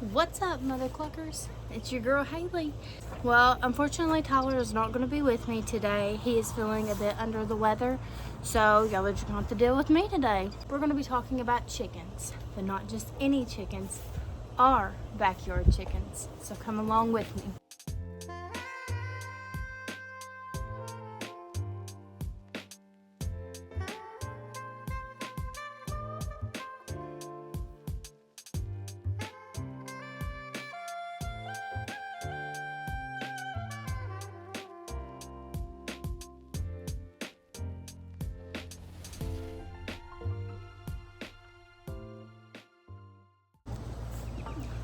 What's up, mother cluckers? It's your girl Haley. Well, unfortunately Tyler is not going to be with me today. He is feeling a bit under the weather, so y'all are just going to have to deal with me today. We're going to be talking about chickens, but not just any chickens, our backyard chickens. So come along with me.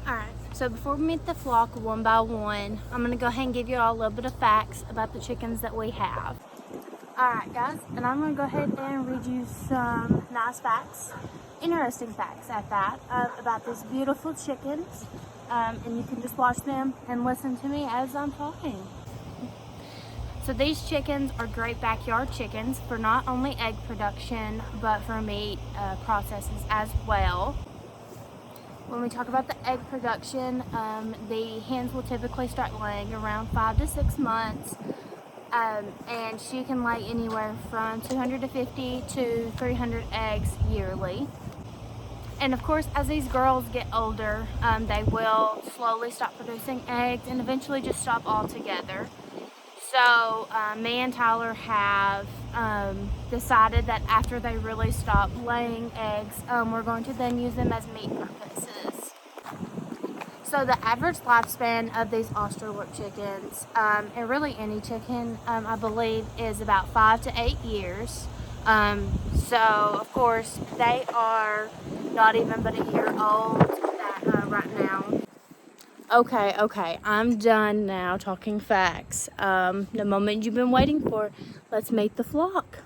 Alright, so before we meet the flock one by one, I'm going to go ahead and give you all a little bit of facts about the chickens that we have. Alright guys, and I'm going to go ahead and read you some nice facts, interesting facts at that, about these beautiful chickens. And you can just watch them and listen to me as I'm talking. So these chickens are great backyard chickens for not only egg production, but for meat processes as well. When we talk about the egg production, the hens will typically start laying around 5 to 6 months, and she can lay anywhere from 250 to 300 eggs yearly. And of course, as these girls get older, they will slowly stop producing eggs and eventually just stop altogether. So me and Tyler have decided that after they really stop laying eggs, we're going to then use them as meat purposes. So the average lifespan of these Australorp chickens, and really any chicken, I believe, is about 5 to 8 years. So of course they are not even but a year old right now. Okay, I'm done now talking facts. The moment you've been waiting for. Let's meet the flock.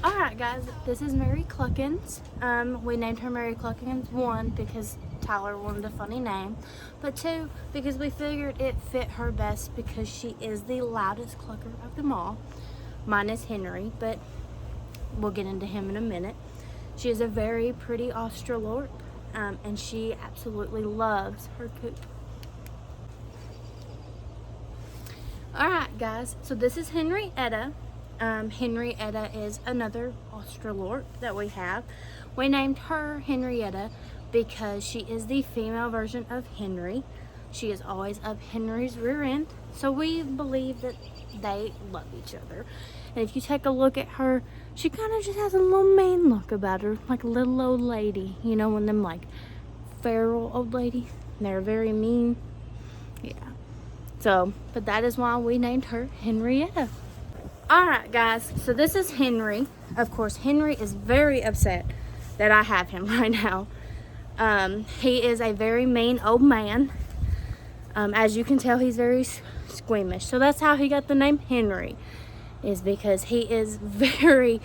Alright guys, this is Mary Cluckins. We named her Mary Cluckins, 1, because Tyler wanted a funny name, but 2, because we figured it fit her best because she is the loudest clucker of them all. Mine is Henry, but we'll get into him in a minute. She is a very pretty Australorp, and she absolutely loves her coop. Alright guys, so this is Henrietta. Henrietta is another Australorp that we have. We named her Henrietta because she is the female version of Henry. She is always up Henry's rear end, so we believe that they love each other. And if you take a look at her, she kind of just has a little mean look about her, like a little old lady. You know, one of them like feral old lady. They're very mean. Yeah. So, but that is why we named her Henrietta. Alright guys, so this is Henry. Of course, Henry is very upset that I have him right now. He is a very mean old man. As you can tell, he's very squeamish. So that's how he got the name Henry, is because he is very,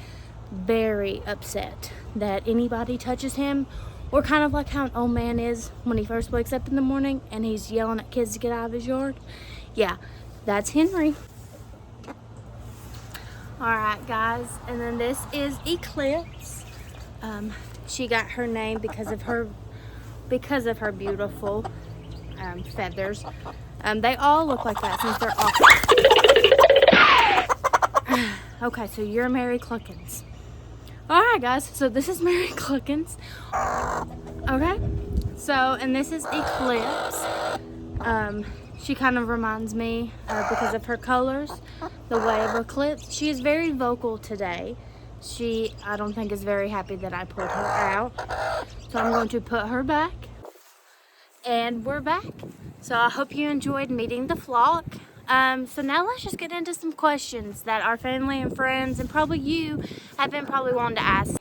very upset that anybody touches him, or kind of like how an old man is when he first wakes up in the morning and he's yelling at kids to get out of his yard. Yeah, that's Henry. Alright guys, and then this is Eclipse. She got her name because of her beautiful feathers. They all look like that since they're all okay, so you're Mary Cluckins. Alright guys, so this is Mary Cluckins. Okay, so, and this is Eclipse. She kind of reminds me, because of her colors, the way of Eclipse. She is very vocal today. She, I don't think, is very happy that I put her out. So I'm going to put her back. And we're back. So I hope you enjoyed meeting the flock. So now let's just get into some questions that our family and friends, and probably you, have been probably wanting to ask.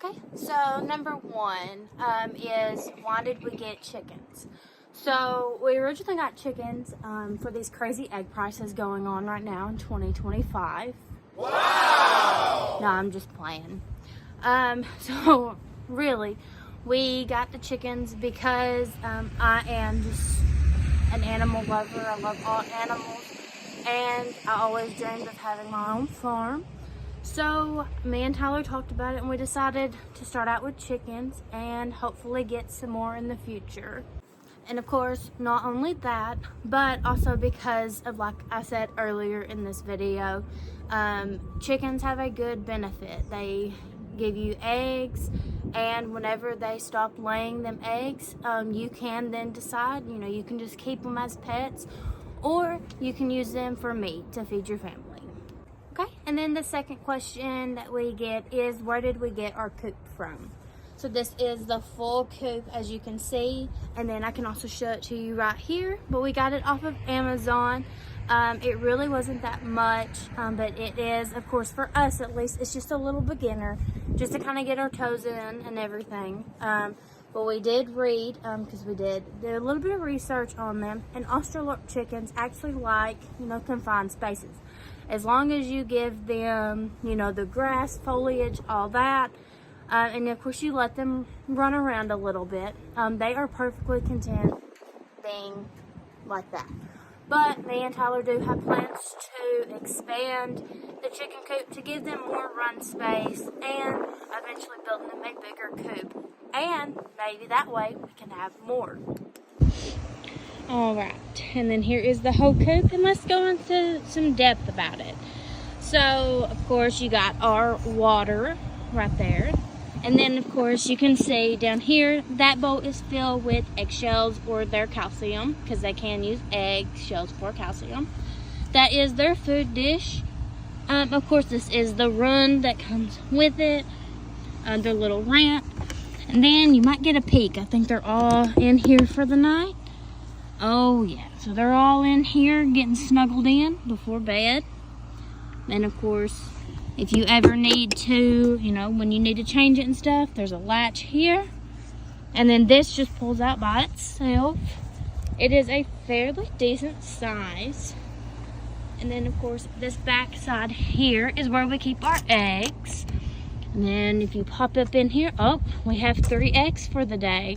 Okay, so number 1 is, why did we get chickens? So we originally got chickens for these crazy egg prices going on right now in 2025. Wow! No, I'm just playing. So really, we got the chickens because I am just an animal lover. I love all animals, and I always dreamed of having my own farm. So me and Tyler talked about it, and we decided to start out with chickens and hopefully get some more in the future. And of course, not only that, but also because of, like I said earlier in this video, chickens have a good benefit. They give you eggs, and whenever they stop laying them eggs, you can then decide, you can just keep them as pets, or you can use them for meat to feed your family. Okay, and then the second question that we get is, where did we get our coop from? So this is the full coop, as you can see, and then I can also show it to you right here, but we got it off of Amazon. It really wasn't that much, but it is, of course, for us at least, it's just a little beginner, just to kind of get our toes in and everything. But we did read, because we did a little bit of research on them, and Australorp chickens actually like, confined spaces. As long as you give them, the grass, foliage, all that, and of course you let them run around a little bit, they are perfectly content being like that. But me and Tyler do have plans to expand the chicken coop to give them more run space, and eventually build them a bigger coop. And maybe that way we can have more. Alright, and then here is the whole coop, and let's go into some depth about it. So, of course, you got our water right there. And then, of course, you can see down here, that bowl is filled with eggshells or their calcium, because they can use eggshells for calcium. That is their food dish. Of course, this is the run that comes with it, their little ramp. And then you might get a peek. I think they're all in here for the night. Oh, yeah. So they're all in here getting snuggled in before bed. And, of course, if you ever need to, when you need to change it and stuff, there's a latch here. And then this just pulls out by itself. It is a fairly decent size. And then, of course, this back side here is where we keep our eggs. And then if you pop up in here, oh, we have 3 eggs for the day.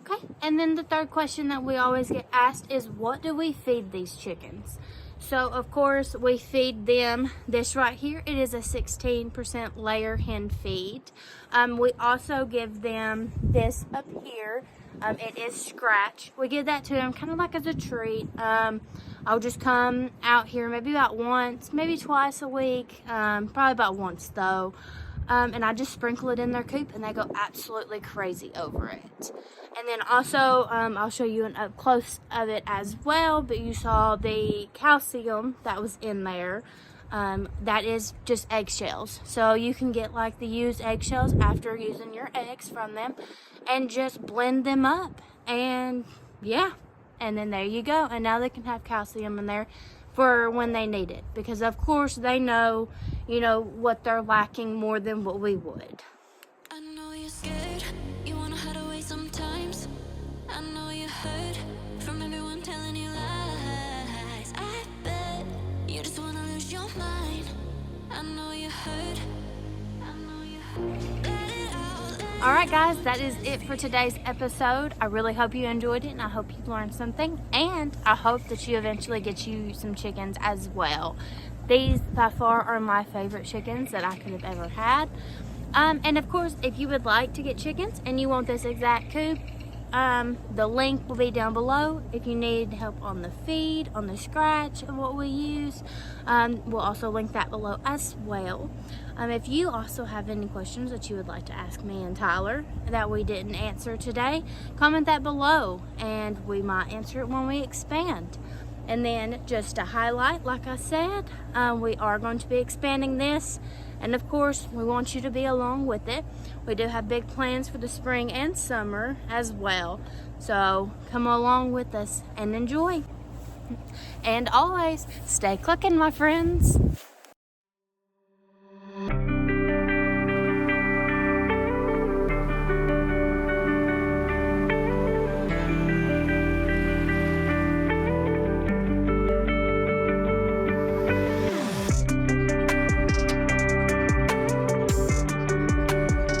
Okay, and then the third question that we always get asked is, what do we feed these chickens? So, of course, we feed them this right here. It is a 16% layer hen feed. We also give them this up here. It is scratch. We give that to them kind of like as a treat. I'll just come out here maybe about once, maybe twice a week. Probably about once, though. And I just sprinkle it in their coop, and they go absolutely crazy over it. And then also, I'll show you an up close of it as well, but you saw the calcium that was in there. That is just eggshells. So you can get like the used eggshells after using your eggs from them and just blend them up. And yeah, and then there you go. And now they can have calcium in there for when they need it, because of course they know, what they're lacking more than what we would. I know you're scared, you wanna hide away sometimes. I know you hurt from everyone telling you lies. I bet you just wanna lose your mind. I know you hurt, I know you hurt. Let it out. Alright guys, that is it for today's episode. I really hope you enjoyed it, and I hope you learned something, and I hope that you eventually get you some chickens as well. These by far are my favorite chickens that I could have ever had. And of course, if you would like to get chickens and you want this exact coop, the link will be down below. If you need help on the feed, on the scratch of what we use, we'll also link that below as well. If you also have any questions that you would like to ask me and Tyler that we didn't answer today, comment that below, and we might answer it when we expand. And then just to highlight, like I said, we are going to be expanding this, and of course we want you to be along with it. We do have big plans for the spring and summer as well, so come along with us and enjoy. And always stay clucking, my friends.